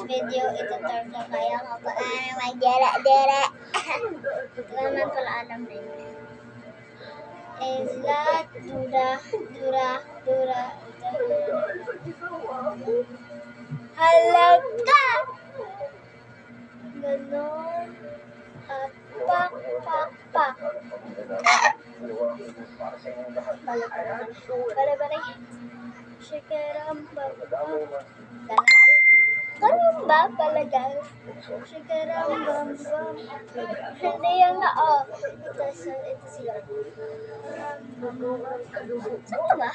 video, itutur ko kayo kung paano mag-dira-dira. Ito naman pala alam rin. Isla, dura, dura, dura, halaga! Ganon. At pak, pak, pak. Balik. Shikaram, bam, bam. Ganon? Ganun ba talaga? Shikaram, bam, bam. Hindi yan nga, oh. Ito sila. Saan ka ba?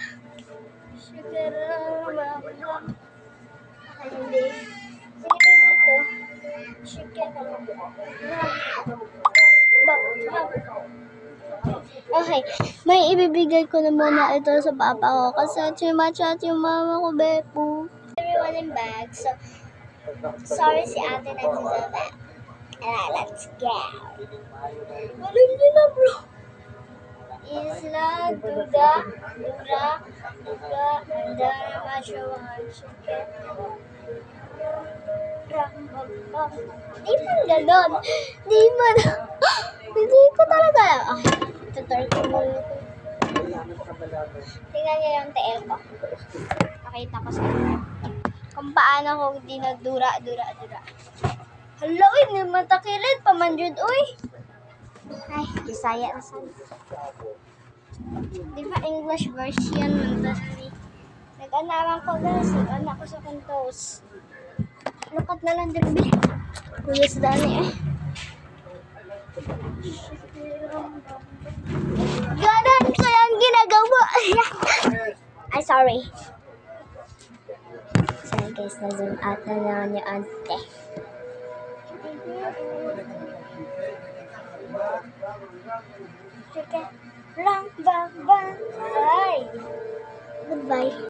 Shikaram, bam, bam. Okay, hindi. Sige dito. Shikaram, bam, bam. Okay, may ibibigay ko na muna ito sa papa ko kasi chimachat yung mama ko, Bepu. Everyone in bag, so sorry si ate nagsasabi. Let's go. Malim din na, bro. Isla, duda, dura, duda, dara, masyawan, chicken. Di man ganon. Di man. Hindi ko talaga. Okay, tutor ko muna. Tingnan niyo yung TL ko. Pakita ko sa inyo. Kung paano ko hindi nagdura. Hala, uy, may matakilid. Pamanjud, uy. Ay, Bisaya na sana. Di ba English version ng Dani? Nag-anaman ko guys. Nag-anak ko sa kantos. Lukat na lang din. Kuya sa Dani eh. Ganon ko yung ginagawa. Ay, sorry. Sorry guys, na-zoom out na naman yung ante. Sige lang, bang. Ay. Goodbye.